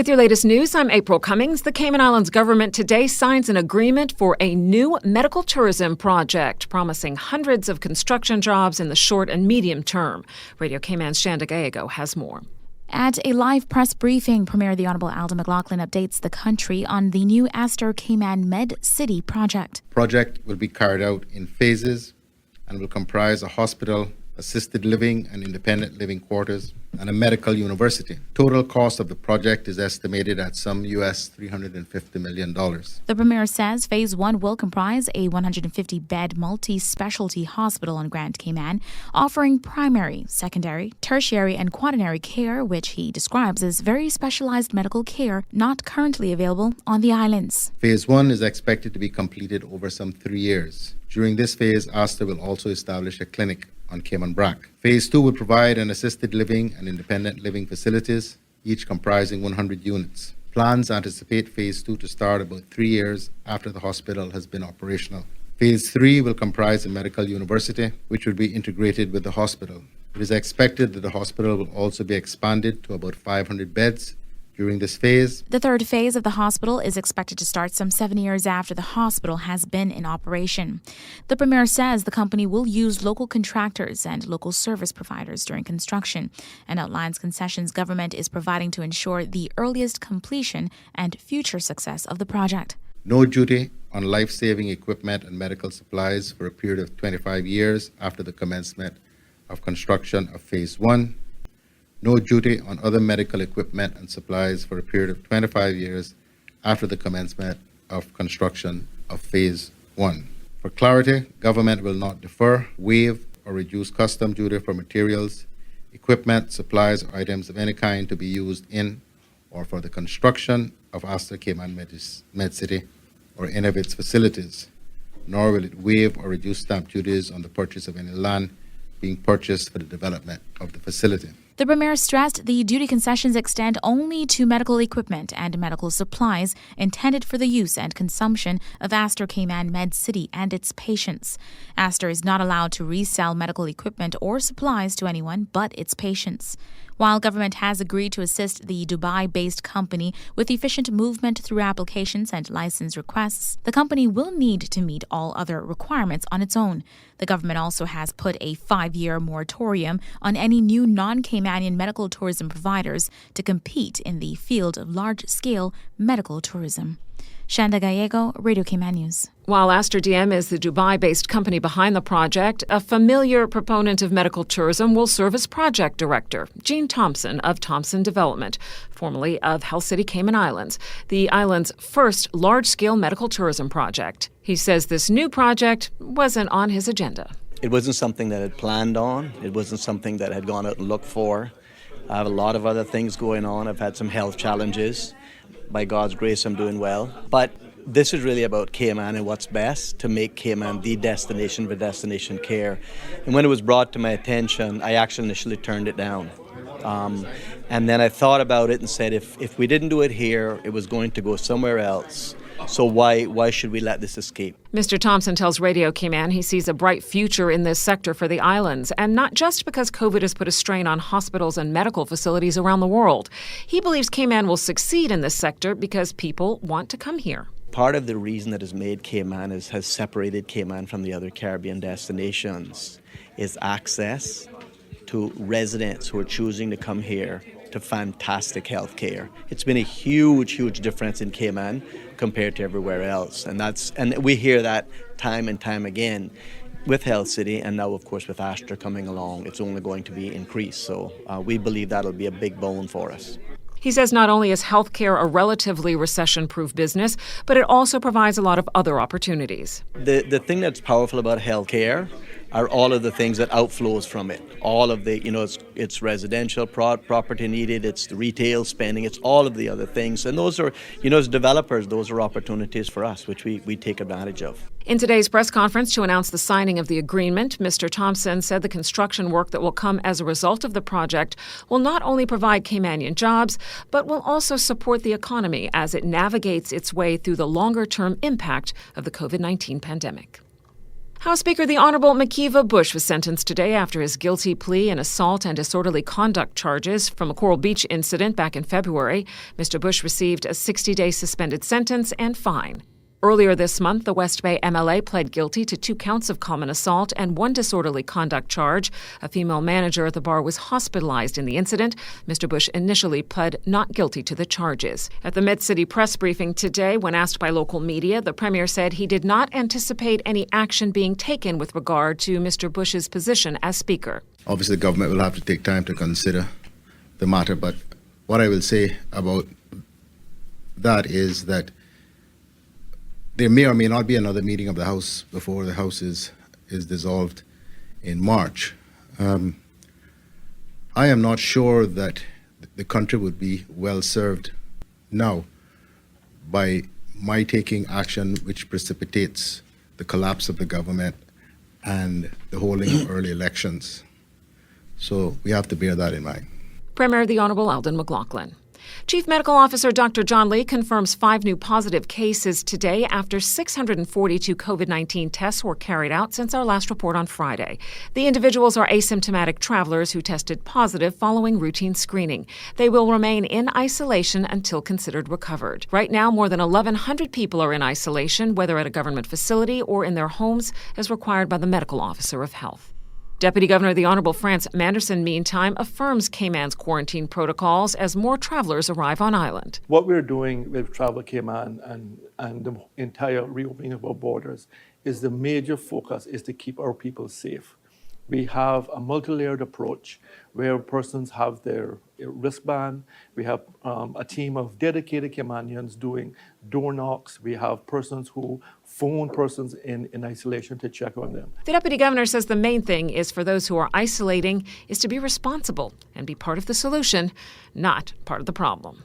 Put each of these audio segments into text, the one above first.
With your latest news, I'm April Cummings. The Cayman Islands government today signs an agreement for a new medical tourism project, promising hundreds of construction jobs in the short and medium term. Radio Cayman's Shanda Gallego has more. At a live press briefing, Premier the Honourable Alda McLaughlin updates the country on the new Astor Cayman Med City project. The project will be carried out in phases and will comprise a hospital, assisted living and independent living quarters, and a medical university. Total cost of the project is estimated at some US $350 million. The Premier says Phase 1 will comprise a 150-bed multi-specialty hospital on Grand Cayman, offering primary, secondary, tertiary, and quaternary care, which he describes as very specialized medical care not currently available on the islands. Phase 1 is expected to be completed over some 3 years. During this phase, ASTA will also establish a clinic on Cayman Brac. Phase 2 will provide an assisted living and independent living facilities, each comprising 100 units. Plans anticipate Phase 2 to start about 3 years after the hospital has been operational. Phase 3 will comprise a medical university, which will be integrated with the hospital. It is expected that the hospital will also be expanded to about 500 beds during this phase. The third phase of the hospital is expected to start some 7 years after the hospital has been in operation. The Premier says the company will use local contractors and local service providers during construction and outlines concessions government is providing to ensure the earliest completion and future success of the project. No duty on life-saving equipment and medical supplies for a period of 25 years after the commencement of construction of Phase 1. No duty on other medical equipment and supplies for a period of 25 years after the commencement of construction of Phase 1. For clarity, government will not defer, waive, or reduce custom duty for materials, equipment, supplies, or items of any kind to be used in or for the construction of Astor Cayman Med City or any of its facilities, nor will it waive or reduce stamp duties on the purchase of any land being purchased for the development of the facility. The Premier stressed the duty concessions extend only to medical equipment and medical supplies intended for the use and consumption of Astor Cayman Med City and its patients. Astor is not allowed to resell medical equipment or supplies to anyone but its patients. While government has agreed to assist the Dubai-based company with efficient movement through applications and license requests, the company will need to meet all other requirements on its own. The government also has put a 5-year moratorium on any new non-Caymanian medical tourism providers to compete in the field of large-scale medical tourism. Shanda Gallego, Radio Cayman News. While Astor DM is the Dubai-based company behind the project, a familiar proponent of medical tourism will serve as project director, Gene Thompson of Thompson Development, formerly of Health City, Cayman Islands, the island's first large-scale medical tourism project. He says this new project wasn't on his agenda. It wasn't something that I'd planned on. It wasn't something that I'd gone out and looked for. I have a lot of other things going on. I've had some health challenges. By God's grace, I'm doing well. But this is really about Cayman and what's best to make Cayman the destination for destination care. And when it was brought to my attention, I actually initially turned it down. And then I thought about it and said, if we didn't do it here, it was going to go somewhere else. So why should we let this escape? Mr. Thompson tells Radio Cayman he sees a bright future in this sector for the islands, and not just because COVID has put a strain on hospitals and medical facilities around the world. He believes Cayman will succeed in this sector because people want to come here. Part of the reason that has made Cayman has separated Cayman from the other Caribbean destinations is access to residents who are choosing to come here to fantastic health care. It's been a huge difference in Cayman compared to everywhere else. And we hear that time and time again with Health City, and now of course with Astor coming along, it's only going to be increased. So we believe that'll be a big boon for us. He says not only is healthcare a relatively recession-proof business, but it also provides a lot of other opportunities. The thing that's powerful about healthcare are all of the things that outflows from it. All of the, it's residential property needed, it's the retail spending, it's all of the other things. And those are, as developers, those are opportunities for us, which we take advantage of. In today's press conference to announce the signing of the agreement, Mr. Thompson said the construction work that will come as a result of the project will not only provide Caymanian jobs, but will also support the economy as it navigates its way through the longer-term impact of the COVID-19 pandemic. House Speaker the Honorable McKeeva Bush was sentenced today after his guilty plea in assault and disorderly conduct charges from a Coral Beach incident back in February. Mr. Bush received a 60-day suspended sentence and fine. Earlier this month, the West Bay MLA pled guilty to 2 counts of common assault and 1 disorderly conduct charge. A female manager at the bar was hospitalized in the incident. Mr. Bush initially pled not guilty to the charges. At the Mid-City press briefing today, when asked by local media, the Premier said he did not anticipate any action being taken with regard to Mr. Bush's position as Speaker. Obviously, the government will have to take time to consider the matter, but what I will say about that is that there may or may not be another meeting of the House before the House is dissolved in March. I am not sure that the country would be well served now by my taking action which precipitates the collapse of the government and the holding of early elections. So we have to bear that in mind. Premier the Honorable Alden McLaughlin. Chief Medical Officer Dr. John Lee confirms 5 new positive cases today after 642 COVID-19 tests were carried out since our last report on Friday. The individuals are asymptomatic travelers who tested positive following routine screening. They will remain in isolation until considered recovered. Right now, more than 1,100 people are in isolation, whether at a government facility or in their homes, as required by the Medical Officer of Health. Deputy Governor the Honorable France Manderson, meantime, affirms Cayman's quarantine protocols as more travelers arrive on island. What we're doing with Travel Cayman and the entire reopening of our borders is the major focus is to keep our people safe. We have a multi-layered approach where persons have their wristband. We have a team of dedicated Caymanians doing door knocks. We have persons who phone persons in isolation to check on them. The Deputy Governor says the main thing is for those who are isolating is to be responsible and be part of the solution, not part of the problem.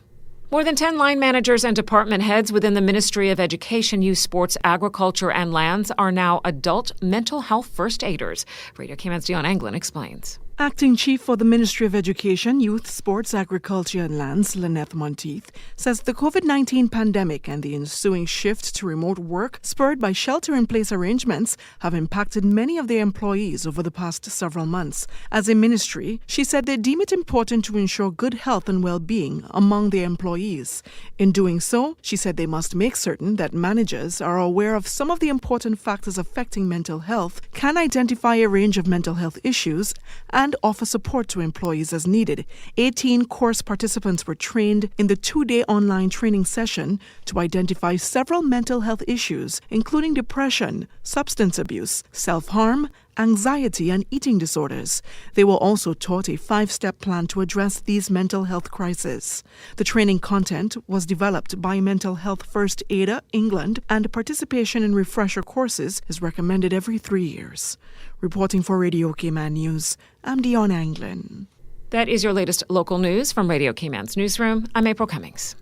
More than 10 line managers and department heads within the Ministry of Education, Youth, Sports, Agriculture and Lands are now adult mental health first aiders. Radio Cayman's Dion Anglin explains. Acting Chief for the Ministry of Education, Youth, Sports, Agriculture and Lands, Lynette Monteith, says the COVID-19 pandemic and the ensuing shift to remote work spurred by shelter-in-place arrangements have impacted many of their employees over the past several months. As a ministry, she said they deem it important to ensure good health and well-being among their employees. In doing so, she said they must make certain that managers are aware of some of the important factors affecting mental health, can identify a range of mental health issues, and offer support to employees as needed. 18 course participants were trained in the 2-day online training session to identify several mental health issues, including depression, substance abuse, self-harm, anxiety, and eating disorders. They were also taught a 5-step plan to address these mental health crises. The training content was developed by Mental Health First Aider England, and participation in refresher courses is recommended every 3 years. Reporting for Radio Cayman News, I'm Dion Anglin. That is your latest local news from Radio Cayman's newsroom. I'm April Cummings.